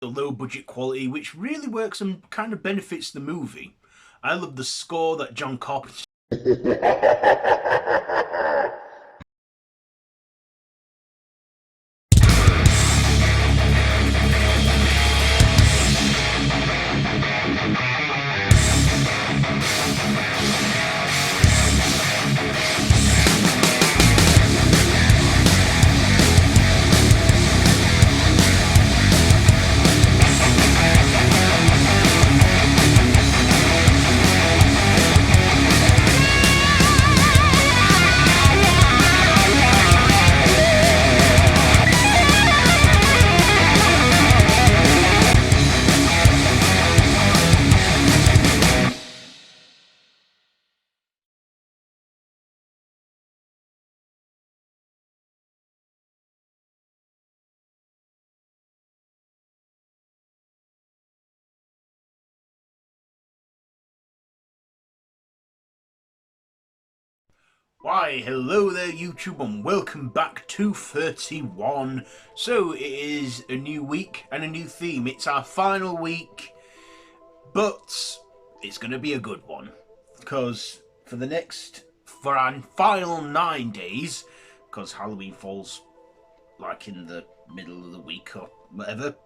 the low budget quality, which really works and kind of benefits the movie. I love the score that John Carpenter. Why, hello there YouTube and welcome back to 31. So it is a new week and a new theme. It's our final week, but it's going to be a good one. Because for our final 9 days, because Halloween falls like in the middle of the week or whatever,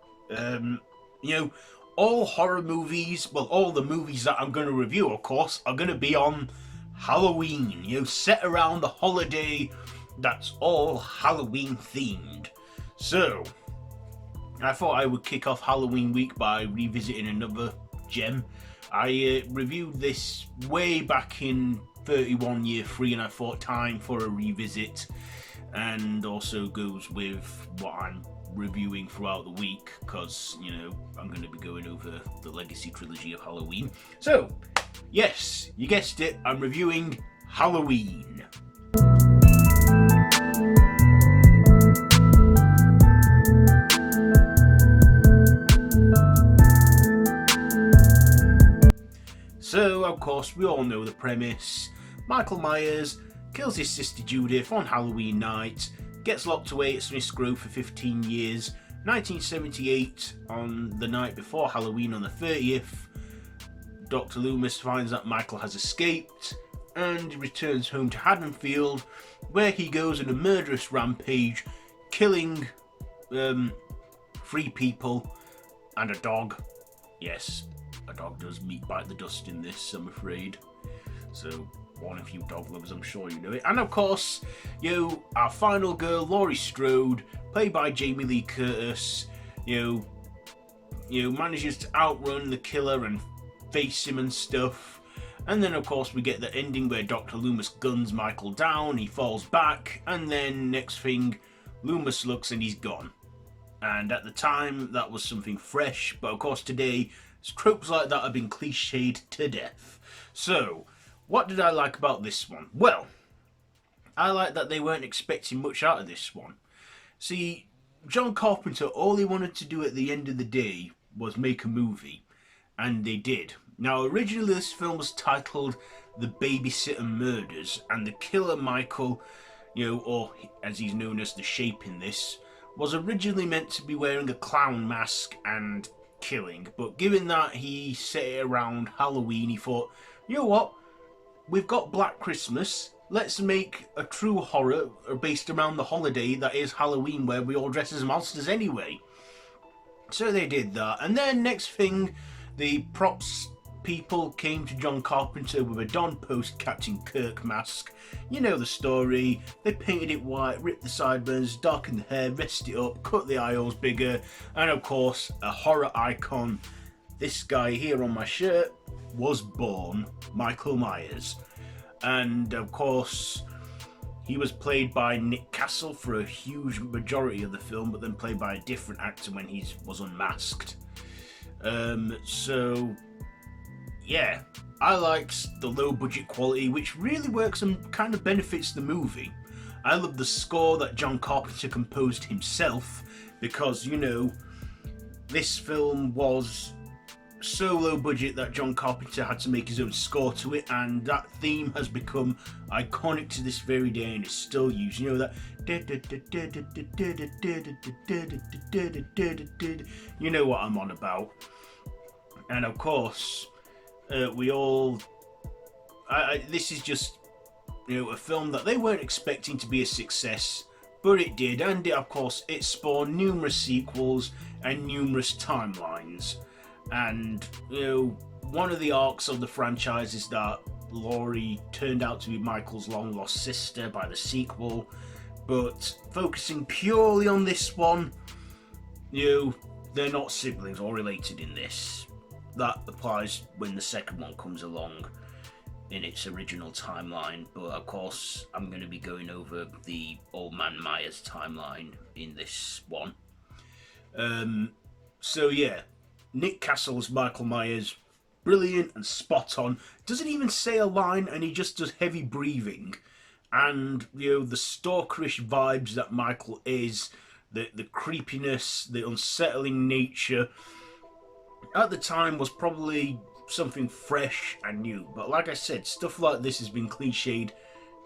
all horror movies, well, all the movies that I'm going to review, of course, are going to be on Halloween, set around the holiday that's all Halloween themed. So, I thought I would kick off Halloween week by revisiting another gem. I reviewed this way back in 31 year 3 and I thought time for a revisit, and also goes with what I'm reviewing throughout the week because, I'm going to be going over the Legacy trilogy of Halloween. So, yes, you guessed it, I'm reviewing Halloween. So, of course, we all know the premise. Michael Myers kills his sister Judith on Halloween night, gets locked away at Smith's Grove for 15 years. 1978, on the night before Halloween on the 30th, Dr. Loomis finds that Michael has escaped and he returns home to Haddonfield, where he goes on a murderous rampage, killing 3 people and a dog. Yes, a dog does bite the dust in this, I'm afraid. So, one of you dog lovers, I'm sure you know it. And of course, our final girl, Laurie Strode, played by Jamie Lee Curtis, manages to outrun the killer and face him and stuff. And then of course we get the ending where Dr. Loomis guns Michael down, he falls back, and then next thing, Loomis looks and he's gone. And at the time that was something fresh, but of course today tropes like that have been cliched to death. So, what did I like about this one? Well, I like that they weren't expecting much out of this one. See, John Carpenter, all he wanted to do at the end of the day was make a movie, and they did. Now, originally this film was titled The Babysitter Murders, and the killer Michael, or as he's known as the Shape in this, was originally meant to be wearing a clown mask and killing, but given that he set it around Halloween, he thought, you know what, we've got Black Christmas, let's make a true horror based around the holiday that is Halloween, where we all dress as monsters anyway. So they did that, and then next thing, the props people came to John Carpenter with a Don Post Captain Kirk mask. You know the story. They painted it white, ripped the sideburns, darkened the hair, dressed it up, cut the eye holes bigger, and of course, a horror icon. This guy here on my shirt was born, Michael Myers. And of course, he was played by Nick Castle for a huge majority of the film, but then played by a different actor when he was unmasked. So, yeah, I liked the low budget quality, which really works and kind of benefits the movie. I love the score that John Carpenter composed himself, because, this film was so low budget that John Carpenter had to make his own score to it, and that theme has become iconic to this very day and is still used. That You know what I'm on about. And of course, we all... this is just, a film that they weren't expecting to be a success, but it did, and of course it spawned numerous sequels and numerous timelines. And one of the arcs of the franchise is that Laurie turned out to be Michael's long lost sister by the sequel, but focusing purely on this one, they're not siblings or related in this. That applies when the second one comes along in its original timeline, but of course I'm going to be going over the Old Man Myers timeline in this one. So yeah, Nick Castle's Michael Myers, brilliant and spot on. Doesn't even say a line, and he just does heavy breathing. And the stalkerish vibes that Michael is, the creepiness, the unsettling nature, at the time was probably something fresh and new. But like I said, stuff like this has been cliched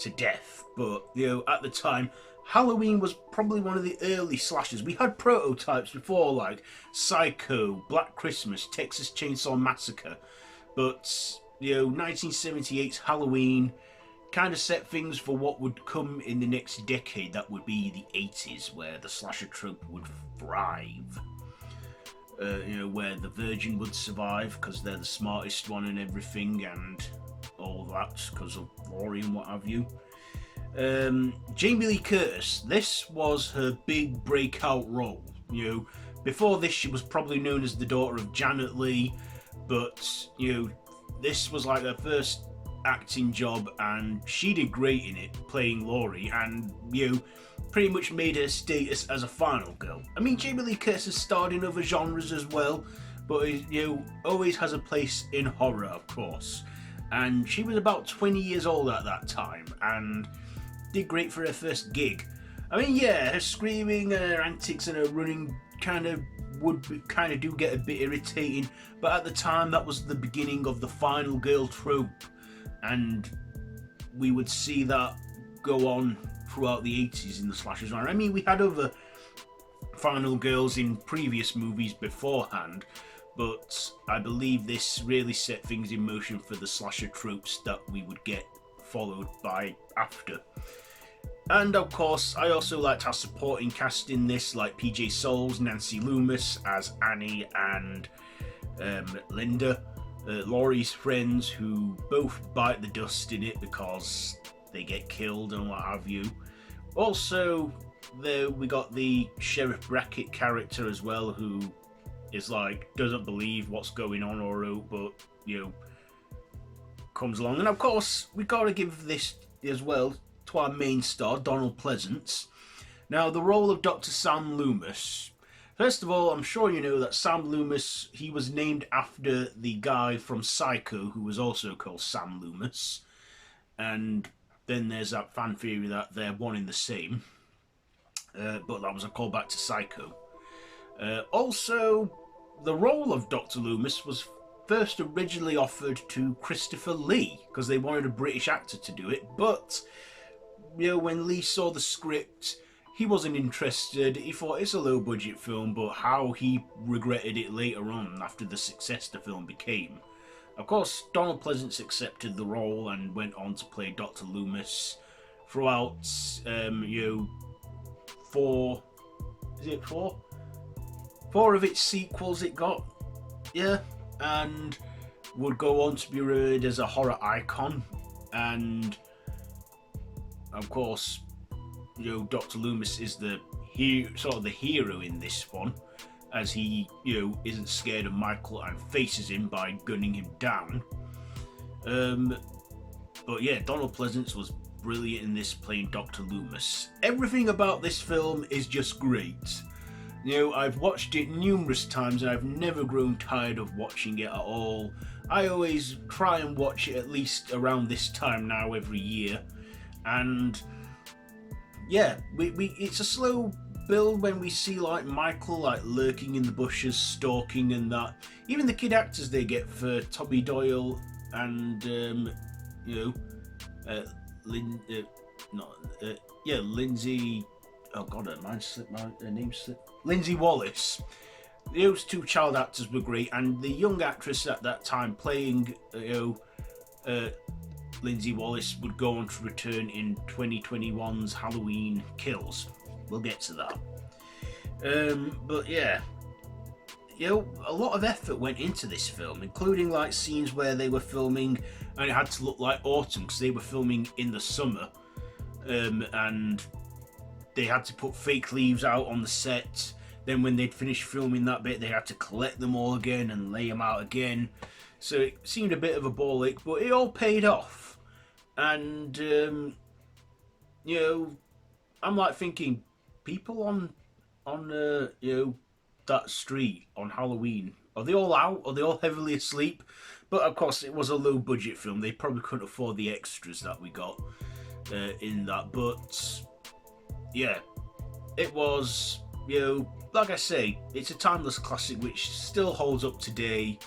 to death. But at the time, Halloween was probably one of the early slashers. We had prototypes before, like Psycho, Black Christmas, Texas Chainsaw Massacre. But 1978's Halloween kind of set things for what would come in the next decade. That would be the 80s, where the slasher trope would thrive. Where the Virgin would survive because they're the smartest one and everything, and all that because of Laurie and what have you. Jamie Lee Curtis, this was her big breakout role. Before this she was probably known as the daughter of Janet Leigh, but this was like her first acting job, and she did great in it, playing Laurie, and pretty much made her status as a final girl. I mean, Jamie Lee Curtis has starred in other genres as well, but always has a place in horror, of course. And she was about 20 years old at that time, and did great for her first gig. I mean, yeah, her screaming and her antics and her running kind of do get a bit irritating, but at the time that was the beginning of the final girl trope, and we would see that go on throughout the 80s in the slasher genre. I mean, we had other final girls in previous movies beforehand, but I believe this really set things in motion for the slasher tropes that we would get followed by after. And of course, I also liked our supporting cast in this, like PJ Soles, Mancy Loomis as Annie, and Linda, Laurie's friends, who both bite the dust in it because they get killed and what have you. Also, we got the Sheriff Brackett character as well, who is like, doesn't believe what's going on but comes along. And of course, we gotta give this as well to our main star, Donald Pleasence. Now, the role of Dr. Sam Loomis. First of all, I'm sure you know that Sam Loomis, he was named after the guy from Psycho, who was also called Sam Loomis. And then there's that fan theory that they're one in the same. But that was a callback to Psycho. Also, the role of Dr. Loomis was first originally offered to Christopher Lee, because they wanted a British actor to do it, but when Lee saw the script, he wasn't interested. He thought it's a low budget film, but how he regretted it later on after the success the film became. Of course, Donald Pleasence accepted the role and went on to play Dr. Loomis throughout, four of its sequels it got, and would go on to be revered as a horror icon. And of course, Dr. Loomis is the hero in this one, as he isn't scared of Michael and faces him by gunning him down. But yeah, Donald Pleasence was brilliant in this, playing Dr. Loomis. Everything about this film is just great. I've watched it numerous times and I've never grown tired of watching it at all. I always try and watch it at least around this time now every year. And yeah, it's a slow build when we see like Michael like lurking in the bushes, stalking and that. Even the kid actors they get for Tommy Doyle and not yeah, Lindsay. Oh God, her mind slipped. Her name slipped. Lindsay Wallace. Those two child actors were great, and the young actress at that time playing, Lindsay Wallace would go on to return in 2021's Halloween Kills. We'll get to that. But yeah, a lot of effort went into this film, including like scenes where they were filming and it had to look like autumn because they were filming in the summer, and they had to put fake leaves out on the set. Then when they'd finished filming that bit, they had to collect them all again and lay them out again. So it seemed a bit of a ball ache, but it all paid off. And I'm like thinking, people on that street on Halloween, are they all out? Are they all heavily asleep? But of course, it was a low budget film. They probably couldn't afford the extras that we got in that. But yeah, it was, like I say, it's a timeless classic which still holds up today.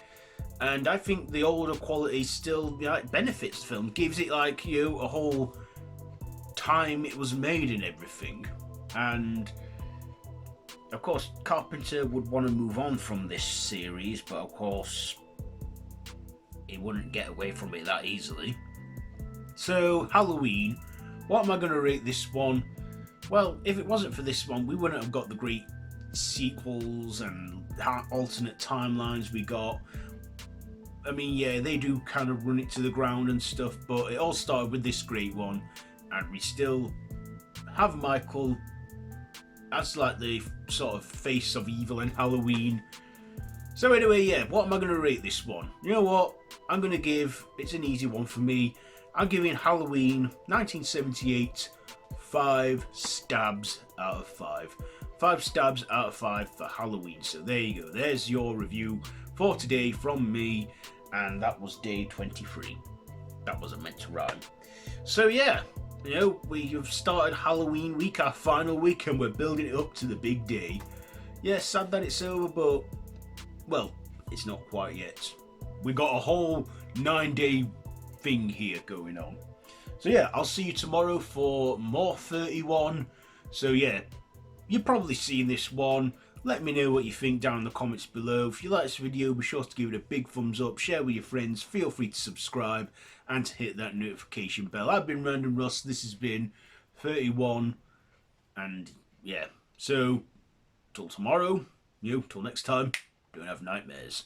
And I think the older quality still benefits the film, gives it like a whole time it was made and everything. And of course, Carpenter would want to move on from this series, but of course, he wouldn't get away from it that easily. So, Halloween, what am I going to rate this one? Well, if it wasn't for this one, we wouldn't have got the great sequels and alternate timelines we got. I mean, yeah, they do kind of run it to the ground and stuff, but it all started with this great one, and we still have Michael as like the sort of face of evil in Halloween. So anyway, yeah, what am I going to rate this one? You know what? I'm going to give, it's an easy one for me, I'm giving Halloween 1978 5 stabs out of 5. 5 stabs out of 5 for Halloween. So there you go. There's your review for today from me. And that was day 23. That wasn't meant to rhyme. So yeah, we have started Halloween week, our final week, and we're building it up to the big day. Yeah, sad that it's over, but, well, it's not quite yet. We got a whole 9-day thing here going on. So yeah, I'll see you tomorrow for more 31. So yeah, you've probably seen this one. Let me know what you think down in the comments below. If you like this video, be sure to give it a big thumbs up, share with your friends, feel free to subscribe and to hit that notification bell. I've been Random Russ, this has been 31, and yeah, so till tomorrow, till next time, don't have nightmares.